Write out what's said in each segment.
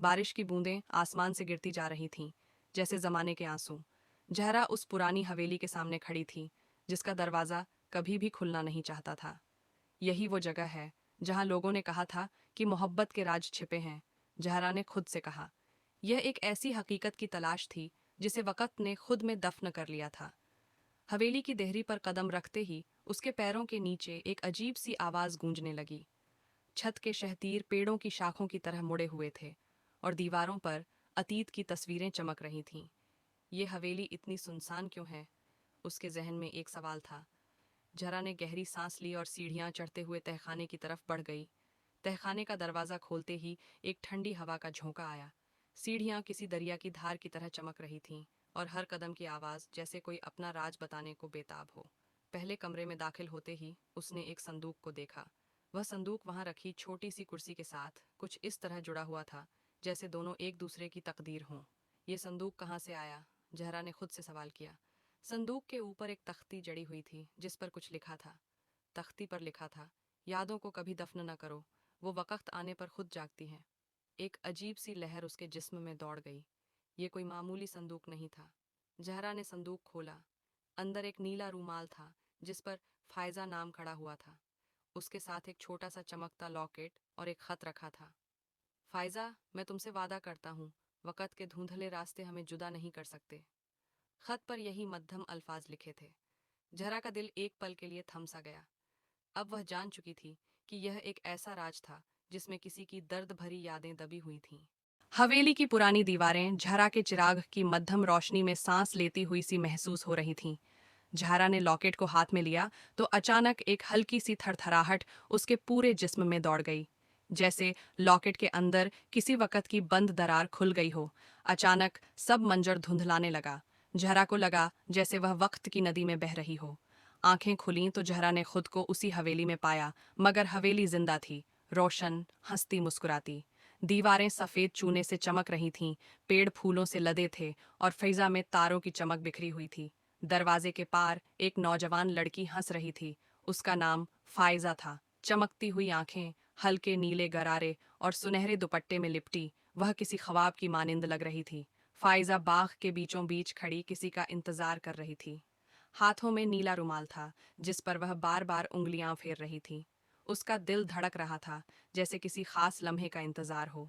बारिश की बूंदें आसमान से गिरती जा रही थीं, जैसे जमाने के आंसू। जहरा उस पुरानी हवेली के सामने खड़ी थी, जिसका दरवाजा कभी भी खुलना नहीं चाहता था। यही वो जगह है जहां लोगों ने कहा था कि मोहब्बत के राज छिपे हैं। जहरा ने खुद से कहा। यह एक ऐसी हकीकत की तलाश थी जिसे वक़्त ने खुद में दफन कर लिया था। हवेली की देहरी पर कदम रखते ही उसके पैरों के नीचे एक अजीब सी आवाज गूंजने लगी। छत के शहतीर पेड़ों की शाखों की तरह मुड़े हुए थे और दीवारों पर अतीत की तस्वीरें चमक रही थीं। ये हवेली इतनी सुनसान क्यों है? उसके जहन में एक सवाल था। जरा ने गहरी सांस ली और सीढ़ियां चढ़ते हुए तहखाने की तरफ बढ़ गई। तहखाने का दरवाजा खोलते ही एक ठंडी हवा का झोंका आया। सीढ़ियां किसी दरिया की धार की तरह चमक रही थीं और हर कदम की आवाज जैसे कोई अपना राज बताने को बेताब हो। पहले कमरे में दाखिल होते ही उसने एक संदूक को देखा। वह संदूक वहां रखी छोटी सी कुर्सी के साथ कुछ इस तरह जुड़ा हुआ था जैसे दोनों एक दूसरे की तकदीर हों। ये संदूक कहाँ से आया? जहरा ने खुद से सवाल किया। संदूक के ऊपर एक तख्ती जड़ी हुई थी जिस पर कुछ लिखा था। तख्ती पर लिखा था, यादों को कभी दफन न करो, वो वक़्त आने पर खुद जागती हैं। एक अजीब सी लहर उसके जिस्म में दौड़ गई। ये कोई मामूली संदूक नहीं था। जहरा ने संदूक खोला। अंदर एक नीला रूमाल था जिस पर फायजा नाम खड़ा हुआ था। उसके साथ एक छोटा सा चमकता लॉकेट और एक खत रखा था। फायजा, मैं तुमसे वादा करता हूँ, वक़्त के धुंधले रास्ते हमें जुदा नहीं कर सकते। खत पर यही मध्यम अल्फाज लिखे थे। जहरा का दिल एक पल के लिए थम सा गया। अब वह जान चुकी थी कि यह एक ऐसा राज था जिसमें किसी की दर्द भरी यादें दबी हुई थीं। हवेली की पुरानी दीवारें झरा के चिराग की मध्यम रोशनी में सांस लेती हुई सी महसूस हो रही थीं। झारा ने लॉकेट को हाथ में लिया तो अचानक एक हल्की सी थरथराहट उसके पूरे जिस्म में दौड़ गई। जैसे लॉकेट के अंदर किसी वक़्त की बंद दरार खुल गई हो। अचानक सब मंजर धुंधलाने लगा। जहरा को लगा जैसे वह वक्त की नदी में बह रही हो। आंखें खुलीं तो जहरा ने खुद को उसी हवेली में पाया, मगर हवेली जिंदा थी, रोशन, हंसती मुस्कुराती। दीवारें सफेद चूने से चमक रही थीं, पेड़ फूलों से लदे थे और फिजा में तारों की चमक बिखरी हुई थी। दरवाजे के पार एक नौजवान लड़की हंस रही थी। उसका नाम फायजा था। चमकती हुई आंखें, हल्के नीले गरारे और सुनहरे दुपट्टे में लिपटी वह किसी ख्वाब की मानिंद लग रही थी। फायजा बाग के बीचों बीच खड़ी किसी का इंतजार कर रही थी। हाथों में नीला रुमाल था जिस पर वह बार बार उंगलियां फेर रही थी। उसका दिल धड़क रहा था जैसे किसी खास लम्हे का इंतजार हो।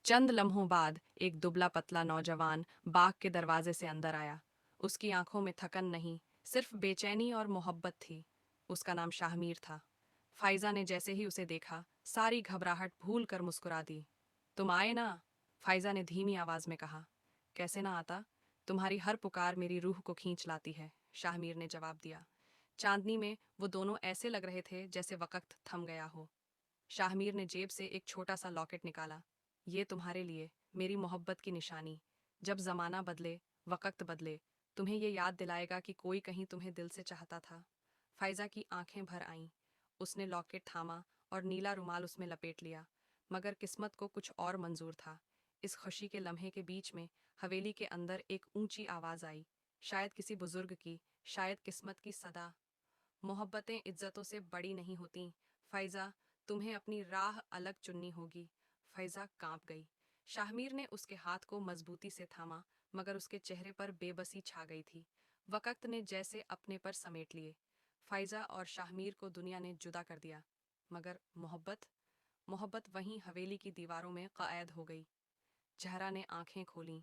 चंद लम्हों बाद एक दुबला पतला नौजवान बाग के दरवाजे से अंदर आया। उसकी आंखों में थकन नहीं, सिर्फ बेचैनी और मोहब्बत थी। उसका नाम शाहमीर था। फाइजा ने जैसे ही उसे देखा, सारी घबराहट भूल कर मुस्कुरा दी। तुम आए ना? फाइजा ने धीमी आवाज में कहा। कैसे ना आता? तुम्हारी हर पुकार मेरी रूह को खींच लाती है, शाहमीर ने जवाब दिया। चांदनी में वो दोनों ऐसे लग रहे थे जैसे वक़्त थम गया हो। शाहमीर ने जेब से एक छोटा सा लॉकेट निकाला। ये तुम्हारे लिए, मेरी मोहब्बत की निशानी। जब जमाना बदले, वक़्त बदले, तुम्हें ये याद दिलाएगा कि कोई कहीं तुम्हें दिल से चाहता था। फाइजा की आंखें भर आईं। उसने लॉकेट थामा और नीला रुमाल उसमें लपेट लिया। मगर किस्मत को कुछ और मंजूर था। इस खुशी के लम्हे के बीच में हवेली के अंदर एक ऊंची आवाज आई। शायद किसी बुजुर्ग की, शायद किस्मत की सदा। मोहब्बतें इज्जतों से बड़ी नहीं होती। फैजा, तुम्हें अपनी राह अलग चुननी होगी। फैजा कांप गई। शाहमीर ने उसके हाथ को मजबूती से थामा, मगर उसके चेहरे पर बेबसी छा गई थी। वक़्त ने जैसे अपने पर समेट लिए। फैजा और शाहमीर को दुनिया ने जुदा कर दिया, मगर मोहब्बत, मोहब्बत वहीं हवेली की दीवारों में क़ैद हो गई। जहरा ने आंखें खोलीं।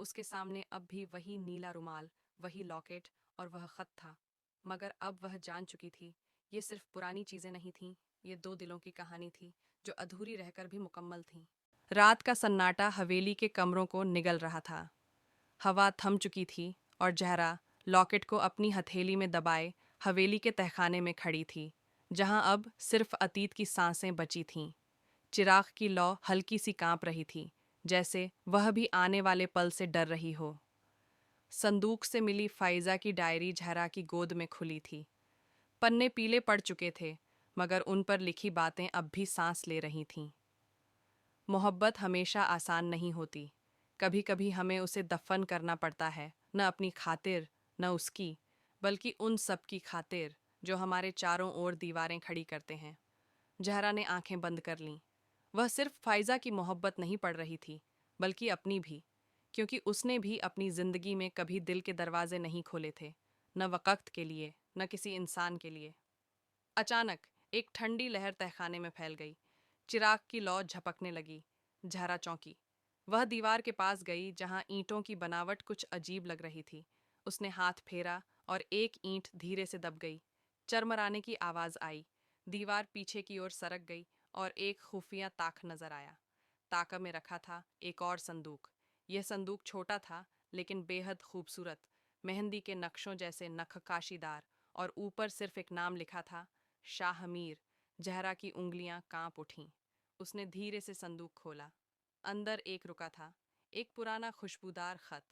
उसके सामने अब भी वही नीला रुमाल, वही लॉकेट और वह खत था। मगर अब वह जान चुकी थी, ये सिर्फ पुरानी चीजें नहीं थीं, ये दो दिलों की कहानी थी जो अधूरी रहकर भी मुकम्मल थी। रात का सन्नाटा हवेली के कमरों को निगल रहा था। हवा थम चुकी थी और जहरा लॉकेट को अपनी हथेली में दबाए हवेली के तहखाने में खड़ी थी, जहां अब सिर्फ अतीत की सांसें बची थीं। चिराग की लौ हल्की सी कांप रही थी, जैसे वह भी आने वाले पल से डर रही हो। संदूक से मिली फाइजा की डायरी जहरा की गोद में खुली थी। पन्ने पीले पड़ चुके थे, मगर उन पर लिखी बातें अब भी सांस ले रही थीं। मोहब्बत हमेशा आसान नहीं होती। कभी कभी हमें उसे दफन करना पड़ता है, न अपनी खातिर, न उसकी, बल्कि उन सब की खातिर जो हमारे चारों ओर दीवारें खड़ी करते हैं। जहरा ने आंखें बंद कर लीं। वह सिर्फ फाइजा की मोहब्बत नहीं पढ़ रही थी, बल्कि अपनी भी, क्योंकि उसने भी अपनी जिंदगी में कभी दिल के दरवाजे नहीं खोले थे, न वक़्त के लिए, न किसी इंसान के लिए। अचानक एक ठंडी लहर तहखाने में फैल गई। चिराग की लौ झपकने लगी। जहरा चौंकी। वह दीवार के पास गई जहां ईंटों की बनावट कुछ अजीब लग रही थी। उसने हाथ फेरा और एक ईंट धीरे से दब गई। चरमराने की आवाज आई। दीवार पीछे की ओर सरक गई और एक खुफिया ताक नजर आया। ताका में रखा था एक और संदूक। यह संदूक छोटा था, लेकिन बेहद खूबसूरत, मेहंदी के नक्शों जैसे नक्काशीदार, और ऊपर सिर्फ एक नाम लिखा था, शाह मीर। जहरा की उंगलियां कांप उठीं। उसने धीरे से संदूक खोला। अंदर एक रुका था, एक पुराना खुशबूदार खत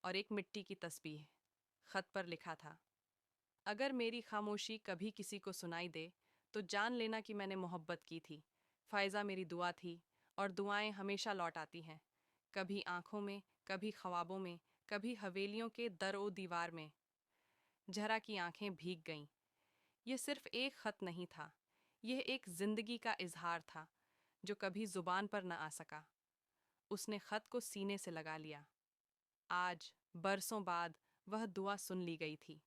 और एक मिट्टी की तस्बीह। खत पर लिखा था, अगर मेरी खामोशी कभी किसी को सुनाई दे तो जान लेना कि मैंने मोहब्बत की थी। फायजा मेरी दुआ थी, और दुआएं हमेशा लौट आती हैं, कभी आंखों में, कभी ख्वाबों में, कभी हवेलियों के दर ओ दीवार में। जहरा की आंखें भीग गईं। यह सिर्फ एक खत नहीं था, यह एक जिंदगी का इजहार था जो कभी जुबान पर न आ सका। उसने खत को सीने से लगा लिया। आज, बरसों बाद, वह दुआ सुन ली गई थी।